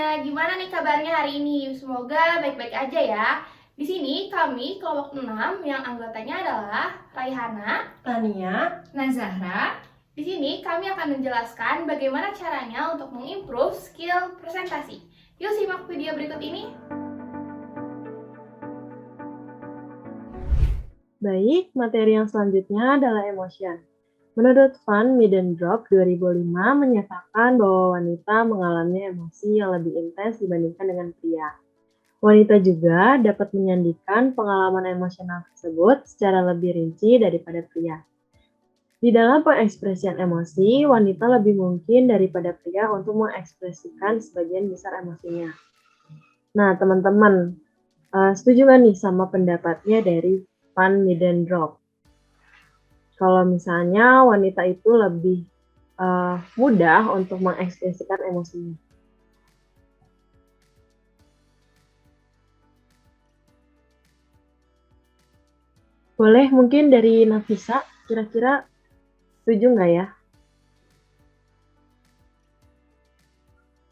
semuanya, gimana nih kabarnya hari ini? Semoga baik-baik aja ya. Di sini kami kelompok 6 yang anggotanya adalah Raihana, Tania, Nazahra. Di sini kami akan menjelaskan bagaimana caranya untuk mengimprove skill presentasi. Yuk simak video berikut ini. baik, materi yang selanjutnya adalah emotion. Menurut Van Middendorp 2005 menyatakan bahwa wanita mengalami emosi yang lebih intens dibandingkan dengan pria. Wanita juga dapat menyandikan pengalaman emosional tersebut secara lebih rinci daripada pria. Di dalam pengekspresian emosi, wanita lebih mungkin daripada pria untuk mengekspresikan sebagian besar emosinya. Nah, teman-teman, setuju nggak nih sama pendapatnya dari Van Middendorp? Kalau misalnya wanita itu lebih mudah untuk mengekspresikan emosinya. Boleh mungkin dari Nafisa, kira-kira setuju nggak ya?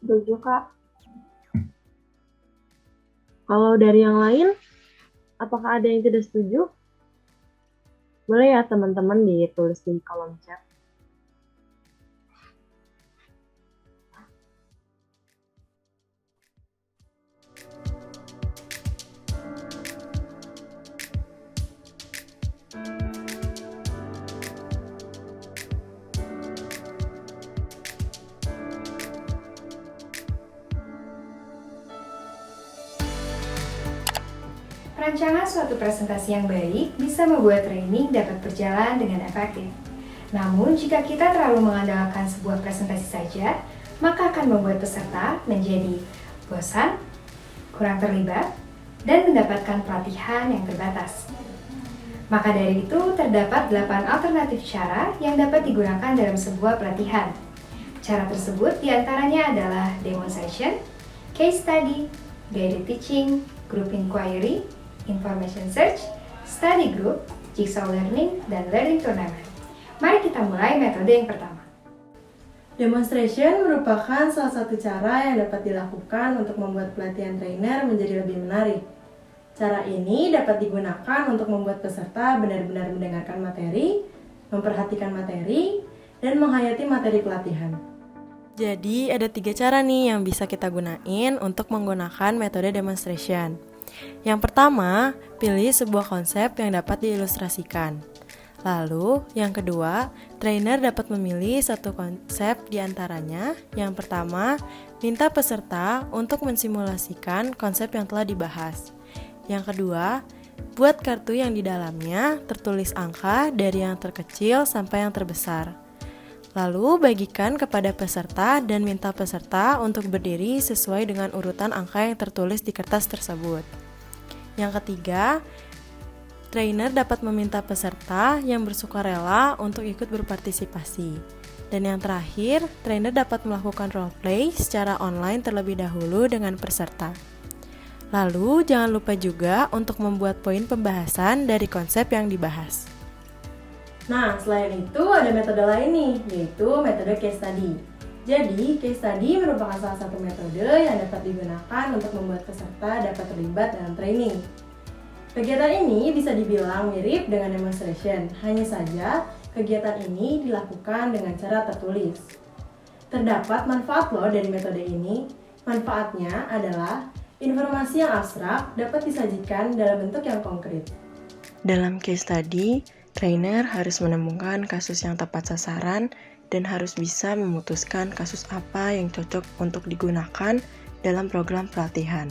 Setuju, Kak. Kalau dari yang lain, apakah ada yang tidak setuju? Boleh ya teman-teman ditulis di kolom chat. Perancangan suatu presentasi yang baik bisa membuat training dapat berjalan dengan efektif. Namun, jika kita terlalu mengandalkan sebuah presentasi saja, maka akan membuat peserta menjadi bosan, kurang terlibat, dan mendapatkan pelatihan yang terbatas. Maka dari itu, terdapat 8 alternatif cara yang dapat digunakan dalam sebuah pelatihan. Cara tersebut diantaranya adalah demonstration, case study, guided teaching, group inquiry, information search, study group, jigsaw learning, dan learning tournament. Mari kita mulai metode yang pertama. Demonstration merupakan salah satu cara yang dapat dilakukan untuk membuat pelatihan trainer menjadi lebih menarik. Cara ini dapat digunakan untuk membuat peserta benar-benar mendengarkan materi, memperhatikan materi, dan menghayati materi pelatihan. Jadi ada 3 cara nih yang bisa kita gunain untuk menggunakan metode demonstration. Yang pertama, pilih sebuah konsep yang dapat diilustrasikan. Lalu, yang kedua, trainer dapat memilih satu konsep di antaranya. Yang pertama, minta peserta untuk mensimulasikan konsep yang telah dibahas. Yang kedua, buat kartu yang di dalamnya tertulis angka dari yang terkecil sampai yang terbesar. Lalu bagikan kepada peserta dan minta peserta untuk berdiri sesuai dengan urutan angka yang tertulis di kertas tersebut. Yang ketiga, trainer dapat meminta peserta yang bersukarela untuk ikut berpartisipasi. Dan yang terakhir, trainer dapat melakukan role play secara online terlebih dahulu dengan peserta. Lalu, jangan lupa juga untuk membuat poin pembahasan dari konsep yang dibahas. Nah, selain itu ada metode lain nih, yaitu metode case study. Jadi, case study merupakan salah satu metode yang dapat digunakan untuk membuat peserta dapat terlibat dalam training. Kegiatan ini bisa dibilang mirip dengan demonstration, hanya saja kegiatan ini dilakukan dengan cara tertulis. Terdapat manfaat loh dari metode ini. Manfaatnya adalah informasi yang abstrak dapat disajikan dalam bentuk yang konkret. Dalam case study, trainer harus menemukan kasus yang tepat sasaran dan harus bisa memutuskan kasus apa yang cocok untuk digunakan dalam program pelatihan.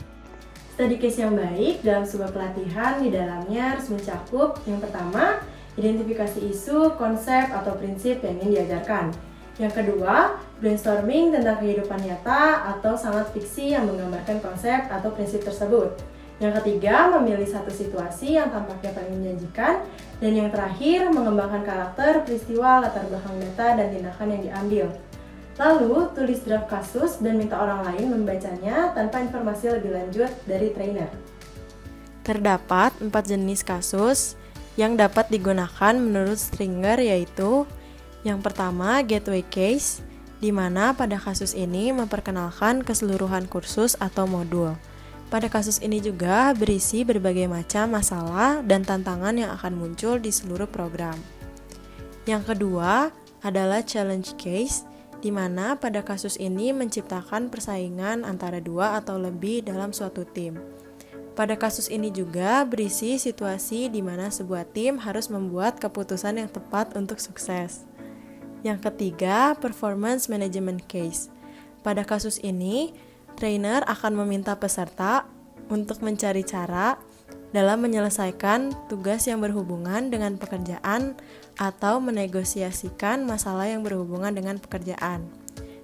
Study case yang baik dalam sebuah pelatihan di dalamnya harus mencakup yang pertama, identifikasi isu, konsep, atau prinsip yang ingin diajarkan. Yang kedua, brainstorming tentang kehidupan nyata atau sangat fiksi yang menggambarkan konsep atau prinsip tersebut. Yang ketiga, memilih satu situasi yang tampaknya paling menjanjikan. Dan yang terakhir, mengembangkan karakter, peristiwa, latar belakang data, dan tindakan yang diambil. Lalu, tulis draft kasus dan minta orang lain membacanya tanpa informasi lebih lanjut dari trainer. Terdapat 4 jenis kasus yang dapat digunakan menurut Stringer, yaitu yang pertama, gateway case, di mana pada kasus ini memperkenalkan keseluruhan kursus atau modul. Pada kasus ini juga berisi berbagai macam masalah dan tantangan yang akan muncul di seluruh program. Yang kedua adalah challenge case, di mana pada kasus ini menciptakan persaingan antara dua atau lebih dalam suatu tim. Pada kasus ini juga berisi situasi di mana sebuah tim harus membuat keputusan yang tepat untuk sukses. Yang ketiga, performance management case. Pada kasus ini, trainer akan meminta peserta untuk mencari cara dalam menyelesaikan tugas yang berhubungan dengan pekerjaan atau menegosiasikan masalah yang berhubungan dengan pekerjaan.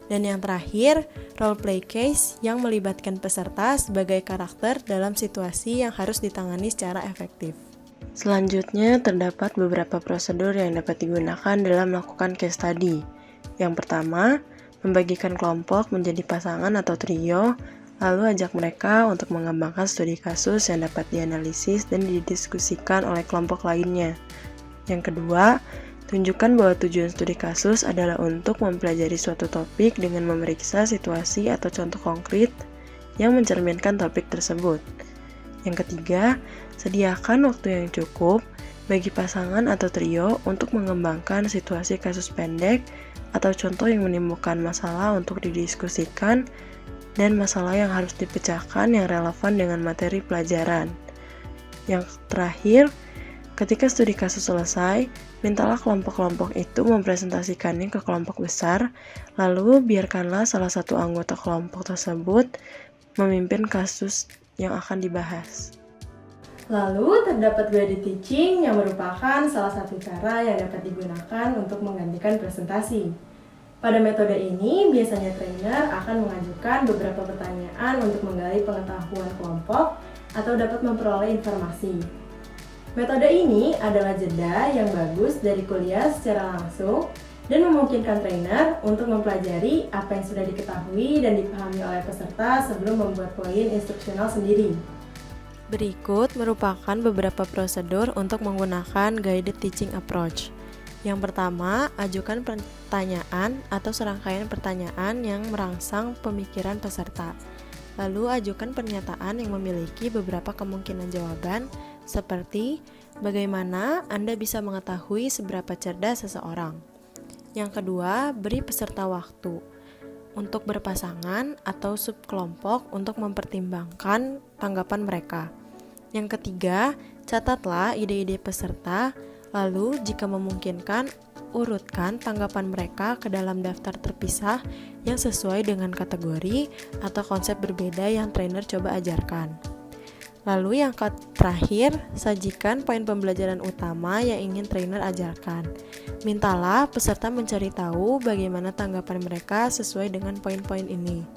Dan yang terakhir, role play case yang melibatkan peserta sebagai karakter dalam situasi yang harus ditangani secara efektif. Selanjutnya, terdapat beberapa prosedur yang dapat digunakan dalam melakukan case study. Yang pertama, membagikan kelompok menjadi pasangan atau trio, lalu ajak mereka untuk mengembangkan studi kasus yang dapat dianalisis dan didiskusikan oleh kelompok lainnya. Yang kedua, tunjukkan bahwa tujuan studi kasus adalah untuk mempelajari suatu topik dengan memeriksa situasi atau contoh konkret yang mencerminkan topik tersebut. Yang ketiga, sediakan waktu yang cukup bagi pasangan atau trio untuk mengembangkan situasi kasus pendek atau contoh yang menimbulkan masalah untuk didiskusikan dan masalah yang harus dipecahkan yang relevan dengan materi pelajaran. Yang terakhir, ketika studi kasus selesai, mintalah kelompok-kelompok itu mempresentasikannya ke kelompok besar, lalu biarkanlah salah satu anggota kelompok tersebut memimpin kasus yang akan dibahas. Lalu terdapat guided teaching yang merupakan salah satu cara yang dapat digunakan untuk menggantikan presentasi. Pada metode ini, biasanya trainer akan mengajukan beberapa pertanyaan untuk menggali pengetahuan kelompok atau dapat memperoleh informasi. Metode ini adalah jeda yang bagus dari kuliah secara langsung dan memungkinkan trainer untuk mempelajari apa yang sudah diketahui dan dipahami oleh peserta sebelum membuat poin instruksional sendiri. Berikut merupakan beberapa prosedur untuk menggunakan guided teaching approach. Yang pertama, ajukan pertanyaan atau serangkaian pertanyaan yang merangsang pemikiran peserta. Lalu ajukan pernyataan yang memiliki beberapa kemungkinan jawaban, seperti bagaimana Anda bisa mengetahui seberapa cerdas seseorang. Yang kedua, beri peserta waktu untuk berpasangan atau subkelompok untuk mempertimbangkan tanggapan mereka. Yang ketiga, catatlah ide-ide peserta, lalu jika memungkinkan, urutkan tanggapan mereka ke dalam daftar terpisah yang sesuai dengan kategori atau konsep berbeda yang trainer coba ajarkan. Lalu yang terakhir, sajikan poin pembelajaran utama yang ingin trainer ajarkan. Mintalah peserta mencari tahu bagaimana tanggapan mereka sesuai dengan poin-poin ini.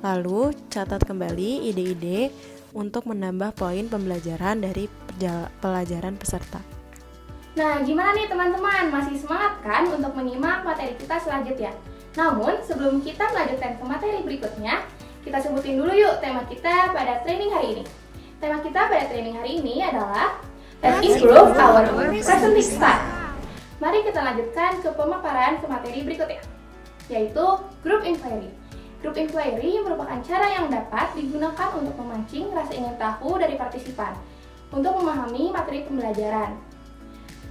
Lalu, catat kembali ide-ide untuk menambah poin pembelajaran dari pelajaran peserta. Nah, gimana nih teman-teman? Masih semangat kan untuk menyimak materi kita selanjutnya? Namun, sebelum kita melanjutkan ke materi berikutnya, kita sebutin dulu yuk tema kita pada training hari ini. Tema kita pada training hari ini adalah Let's Improve Our Presenting Style. Mari kita lanjutkan ke pemaparan ke materi berikutnya, yaitu Group Inquiry. Group Inquiry merupakan cara yang dapat digunakan untuk memancing rasa ingin tahu dari partisipan untuk memahami materi pembelajaran.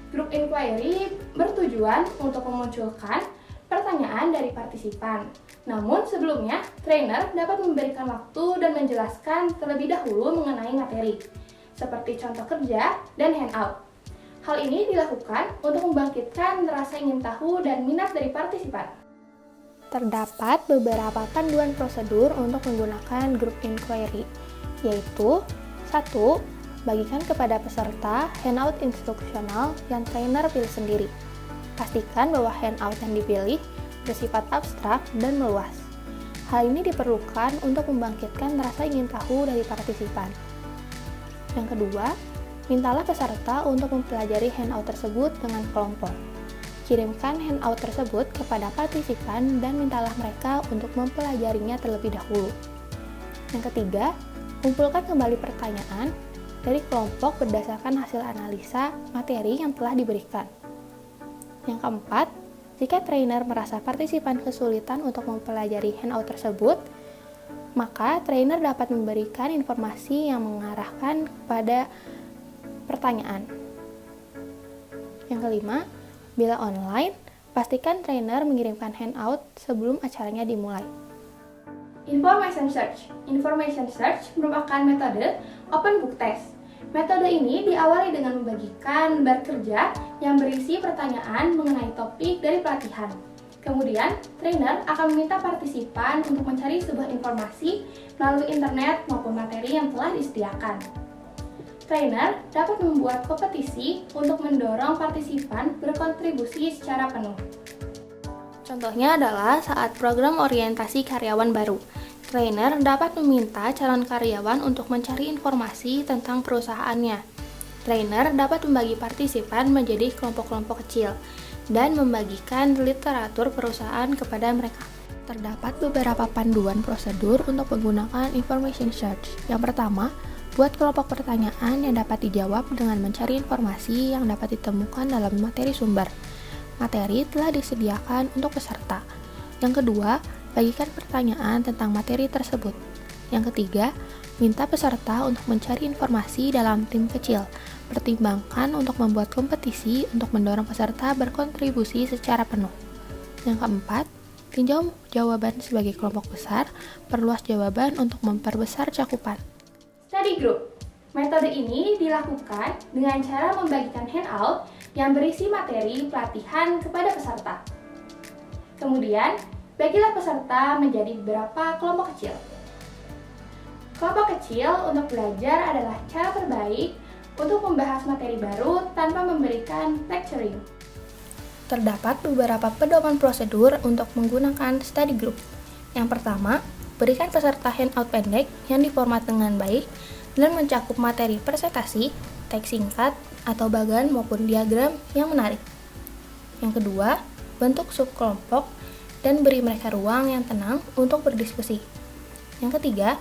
Group Inquiry bertujuan untuk memunculkan pertanyaan dari partisipan. Namun sebelumnya, trainer dapat memberikan waktu dan menjelaskan terlebih dahulu mengenai materi, seperti contoh kerja dan handout. Hal ini dilakukan untuk membangkitkan rasa ingin tahu dan minat dari partisipan. Terdapat beberapa panduan prosedur untuk menggunakan Group Inquiry, yaitu 1. Bagikan kepada peserta handout instruksional yang trainer pilih sendiri. Pastikan bahwa handout yang dipilih bersifat abstrak dan meluas. Hal ini diperlukan untuk membangkitkan rasa ingin tahu dari partisipan. Yang kedua, mintalah peserta untuk mempelajari handout tersebut dengan kelompok. Kirimkan handout tersebut kepada partisipan dan mintalah mereka untuk mempelajarinya terlebih dahulu. Yang ketiga, kumpulkan kembali pertanyaan dari kelompok berdasarkan hasil analisa materi yang telah diberikan. Yang keempat, Jika trainer merasa partisipan kesulitan untuk mempelajari handout tersebut, maka trainer dapat memberikan informasi yang mengarahkan kepada pertanyaan. Yang kelima, bila online, pastikan trainer mengirimkan handout sebelum acaranya dimulai. Information search. Information search merupakan metode open book test. Metode ini diawali dengan membagikan bar kerja yang berisi pertanyaan mengenai topik dari pelatihan. Kemudian, trainer akan meminta partisipan untuk mencari sebuah informasi melalui internet maupun materi yang telah disediakan. Trainer dapat membuat kompetisi untuk mendorong partisipan berkontribusi secara penuh. Contohnya adalah saat program orientasi karyawan baru. Trainer dapat meminta calon karyawan untuk mencari informasi tentang perusahaannya. Trainer dapat membagi partisipan menjadi kelompok-kelompok kecil dan membagikan literatur perusahaan kepada mereka. Terdapat beberapa panduan prosedur untuk menggunakan information search. Yang pertama, buat kelompok pertanyaan yang dapat dijawab dengan mencari informasi yang dapat ditemukan dalam materi sumber. Materi telah disediakan untuk peserta. Yang kedua, bagikan pertanyaan tentang materi tersebut. Yang ketiga, minta peserta untuk mencari informasi dalam tim kecil. Pertimbangkan untuk membuat kompetisi untuk mendorong peserta berkontribusi secara penuh. Yang keempat, tinjau jawaban sebagai kelompok besar, perluas jawaban untuk memperbesar cakupan. Study group. Metode ini dilakukan dengan cara membagikan handout yang berisi materi pelatihan kepada peserta. Kemudian, bagilah peserta menjadi beberapa kelompok kecil. Kelompok kecil untuk belajar adalah cara terbaik untuk membahas materi baru tanpa memberikan lecturing. Terdapat beberapa pedoman prosedur untuk menggunakan study group. Yang pertama, berikan peserta handout pendek yang diformat dengan baik dan mencakup materi presentasi, teks singkat, atau bagan maupun diagram yang menarik. Yang kedua, bentuk subkelompok dan beri mereka ruang yang tenang untuk berdiskusi. Yang ketiga,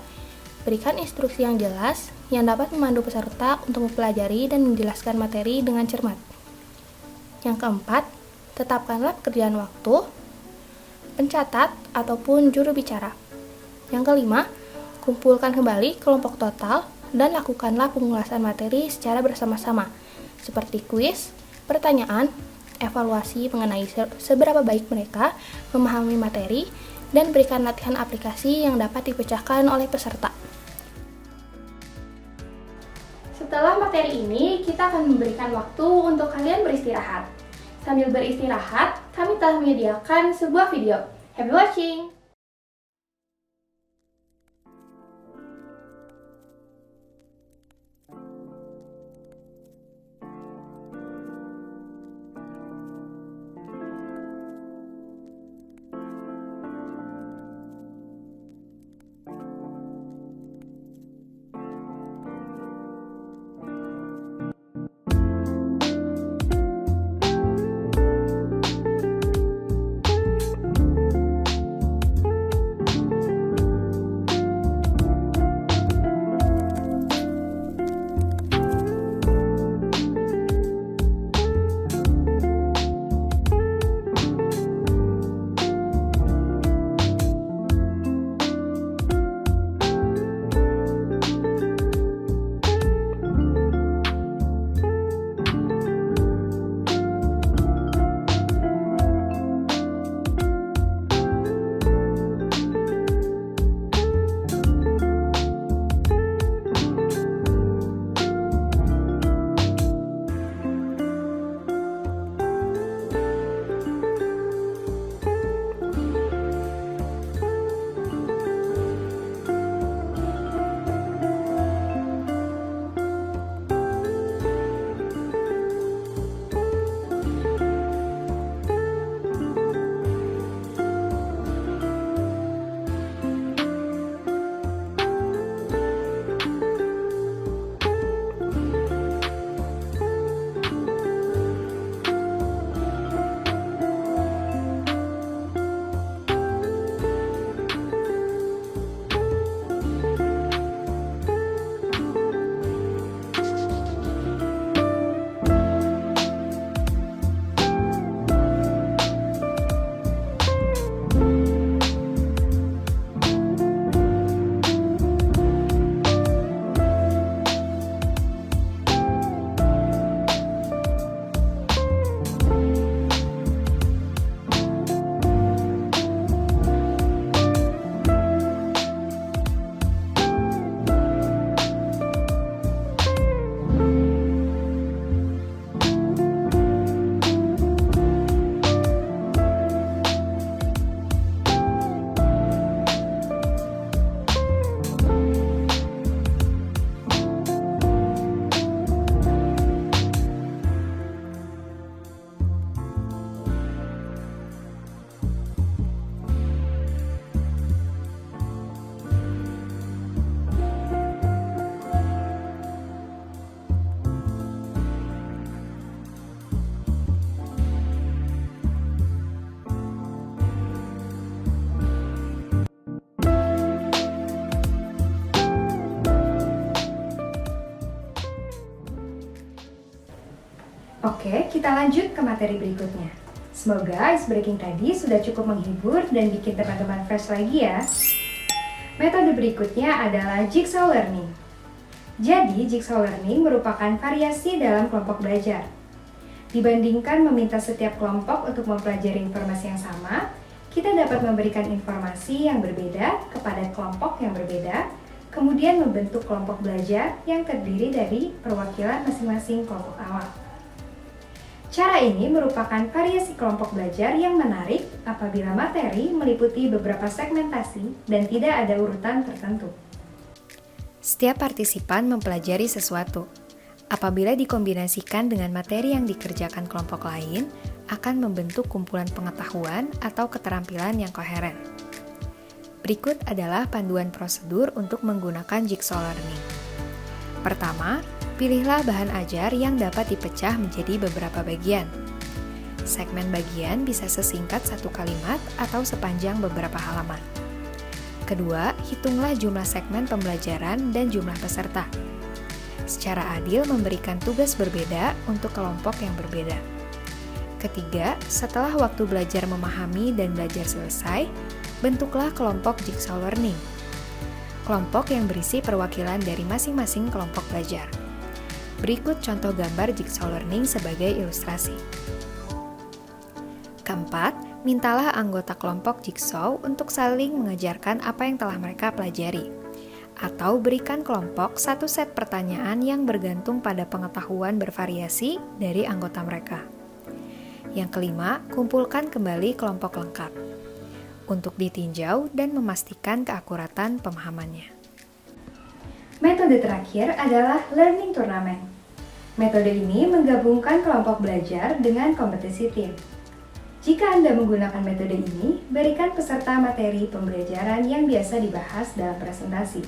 berikan instruksi yang jelas yang dapat memandu peserta untuk mempelajari dan menjelaskan materi dengan cermat. Yang keempat, tetapkanlah pekerjaan waktu, pencatat, ataupun juru bicara. Yang kelima, kumpulkan kembali kelompok total dan lakukanlah pengulasan materi secara bersama-sama, seperti kuis, pertanyaan, evaluasi mengenai seberapa baik mereka memahami materi, dan berikan latihan aplikasi yang dapat dipecahkan oleh peserta. Setelah materi ini, kita akan memberikan waktu untuk kalian beristirahat. Sambil beristirahat, kami telah menyediakan sebuah video. Happy watching! Oke, kita lanjut ke materi berikutnya. Semoga ice breaking tadi sudah cukup menghibur dan bikin teman-teman fresh lagi ya. Metode berikutnya adalah jigsaw learning. Jadi, jigsaw learning merupakan variasi dalam kelompok belajar. Dibandingkan meminta setiap kelompok untuk mempelajari informasi yang sama, kita dapat memberikan informasi yang berbeda kepada kelompok yang berbeda, kemudian membentuk kelompok belajar yang terdiri dari perwakilan masing-masing kelompok awal. Cara ini merupakan variasi kelompok belajar yang menarik apabila materi meliputi beberapa segmentasi dan tidak ada urutan tertentu. Setiap partisipan mempelajari sesuatu. Apabila dikombinasikan dengan materi yang dikerjakan kelompok lain, akan membentuk kumpulan pengetahuan atau keterampilan yang koheren. Berikut adalah panduan prosedur untuk menggunakan jigsaw learning. Pertama, pilihlah bahan ajar yang dapat dipecah menjadi beberapa bagian. Segmen bagian bisa sesingkat satu kalimat atau sepanjang beberapa halaman. Kedua, hitunglah jumlah segmen pembelajaran dan jumlah peserta. Secara adil memberikan tugas berbeda untuk kelompok yang berbeda. Ketiga, setelah waktu belajar memahami dan belajar selesai, bentuklah kelompok jigsaw learning. Kelompok yang berisi perwakilan dari masing-masing kelompok belajar. Berikut contoh gambar jigsaw learning sebagai ilustrasi. Keempat, mintalah anggota kelompok jigsaw untuk saling mengajarkan apa yang telah mereka pelajari. Atau berikan kelompok satu set pertanyaan yang bergantung pada pengetahuan bervariasi dari anggota mereka. Yang kelima, kumpulkan kembali kelompok lengkap untuk ditinjau dan memastikan keakuratan pemahamannya. Metode terakhir adalah learning turnamen. Metode ini menggabungkan kelompok belajar dengan kompetisi tim. Jika Anda menggunakan metode ini, berikan peserta materi pembelajaran yang biasa dibahas dalam presentasi.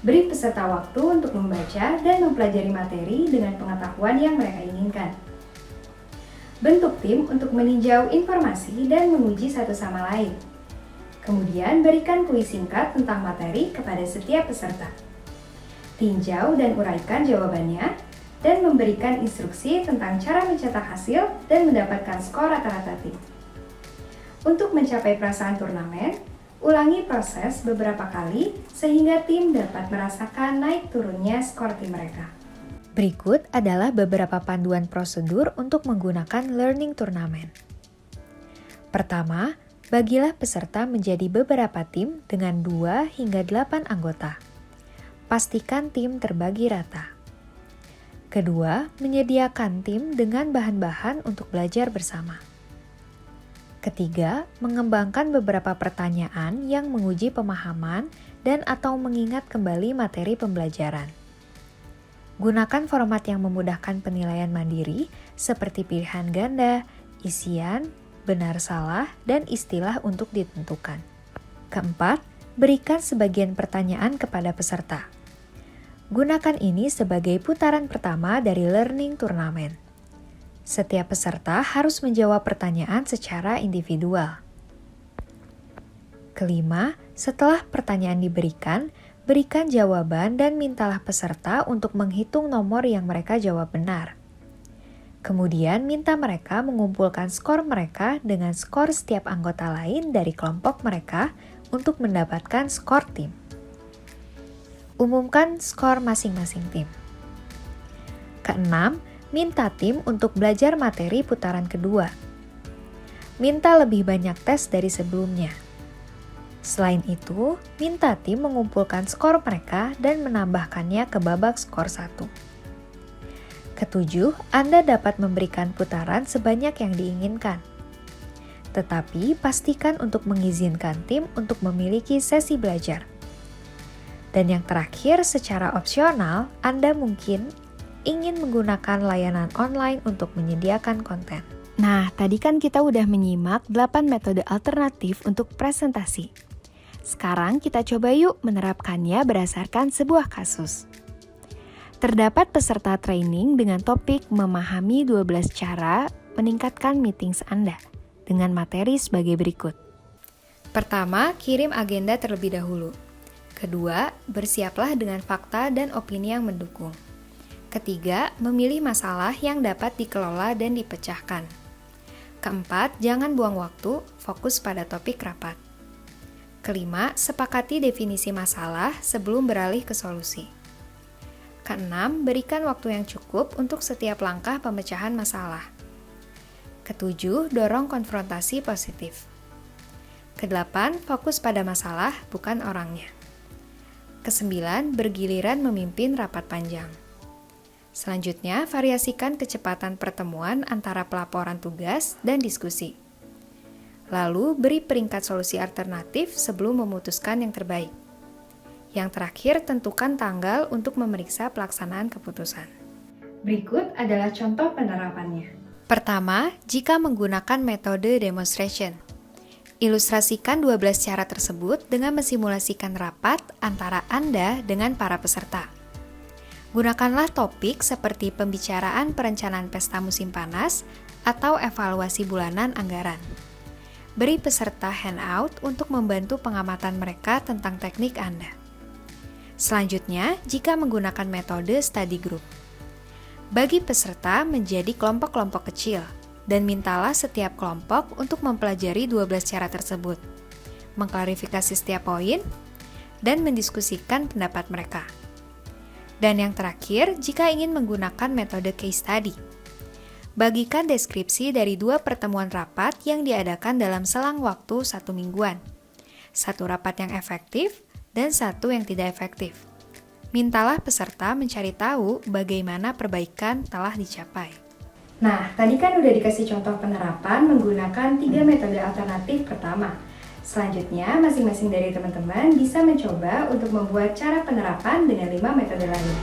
Beri peserta waktu untuk membaca dan mempelajari materi dengan pengetahuan yang mereka inginkan. Bentuk tim untuk meninjau informasi dan menguji satu sama lain. Kemudian berikan kuis singkat tentang materi kepada setiap peserta. Tinjau dan uraikan jawabannya, dan memberikan instruksi tentang cara mencetak hasil dan mendapatkan skor rata-rata tim. Untuk mencapai perasaan turnamen, ulangi proses beberapa kali sehingga tim dapat merasakan naik turunnya skor tim mereka. Berikut adalah beberapa panduan prosedur untuk menggunakan learning turnamen. Pertama, bagilah peserta menjadi beberapa tim dengan 2 hingga 8 anggota. Pastikan tim terbagi rata. Kedua, menyediakan tim dengan bahan-bahan untuk belajar bersama. Ketiga, mengembangkan beberapa pertanyaan yang menguji pemahaman dan atau mengingat kembali materi pembelajaran. Gunakan format yang memudahkan penilaian mandiri seperti pilihan ganda, isian, benar salah, dan istilah untuk ditentukan. Keempat, berikan sebagian pertanyaan kepada peserta. Gunakan ini sebagai putaran pertama dari learning turnamen. Setiap peserta harus menjawab pertanyaan secara individual. Kelima, setelah pertanyaan diberikan, berikan jawaban dan mintalah peserta untuk menghitung nomor yang mereka jawab benar. Kemudian minta mereka mengumpulkan skor mereka dengan skor setiap anggota lain dari kelompok mereka untuk mendapatkan skor tim. Umumkan skor masing-masing tim. Keenam, minta tim untuk belajar materi putaran kedua. Minta lebih banyak tes dari sebelumnya. Selain itu, minta tim mengumpulkan skor mereka dan menambahkannya ke babak skor 1. Ketujuh, Anda dapat memberikan putaran sebanyak yang diinginkan. Tetapi, pastikan untuk mengizinkan tim untuk memiliki sesi belajar. Dan yang terakhir, secara opsional, Anda mungkin ingin menggunakan layanan online untuk menyediakan konten. Nah, tadi kan kita udah menyimak 8 metode alternatif untuk presentasi. Sekarang kita coba yuk menerapkannya berdasarkan sebuah kasus. Terdapat peserta training dengan topik memahami 12 cara meningkatkan meetings Anda dengan materi sebagai berikut. Pertama, kirim agenda terlebih dahulu. Kedua, bersiaplah dengan fakta dan opini yang mendukung. Ketiga, memilih masalah yang dapat dikelola dan dipecahkan. Keempat, jangan buang waktu, fokus pada topik rapat. Kelima, sepakati definisi masalah sebelum beralih ke solusi. Keenam, berikan waktu yang cukup untuk setiap langkah pemecahan masalah. Ketujuh, dorong konfrontasi positif. Kedelapan, fokus pada masalah, bukan orangnya. Kesembilan, bergiliran memimpin rapat panjang. Selanjutnya, variasikan kecepatan pertemuan antara pelaporan tugas dan diskusi. Lalu, beri peringkat solusi alternatif sebelum memutuskan yang terbaik. Yang terakhir, tentukan tanggal untuk memeriksa pelaksanaan keputusan. Berikut adalah contoh penerapannya. Pertama, jika menggunakan metode demonstration. Ilustrasikan 12 cara tersebut dengan mensimulasikan rapat antara Anda dengan para peserta. Gunakanlah topik seperti pembicaraan perencanaan pesta musim panas atau evaluasi bulanan anggaran. Beri peserta handout untuk membantu pengamatan mereka tentang teknik Anda. Selanjutnya, jika menggunakan metode study group. Bagi peserta menjadi kelompok-kelompok kecil dan mintalah setiap kelompok untuk mempelajari 12 cara tersebut, mengklarifikasi setiap poin, dan mendiskusikan pendapat mereka. Dan yang terakhir, jika ingin menggunakan metode case study, bagikan deskripsi dari 2 pertemuan rapat yang diadakan dalam selang waktu 1 mingguan. 1 rapat yang efektif dan 1 yang tidak efektif. Mintalah peserta mencari tahu bagaimana perbaikan telah dicapai. Nah, tadi kan udah dikasih contoh penerapan menggunakan 3 metode alternatif pertama. Selanjutnya, masing-masing dari teman-teman bisa mencoba untuk membuat cara penerapan dengan 5 metode lain.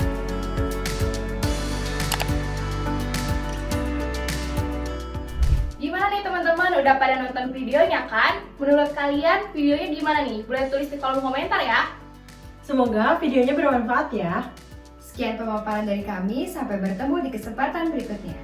Gimana nih teman-teman, udah pada nonton videonya kan? Menurut kalian videonya gimana nih? Boleh tulis di kolom komentar ya. Semoga videonya bermanfaat ya. Sekian pemaparan dari kami, sampai bertemu di kesempatan berikutnya.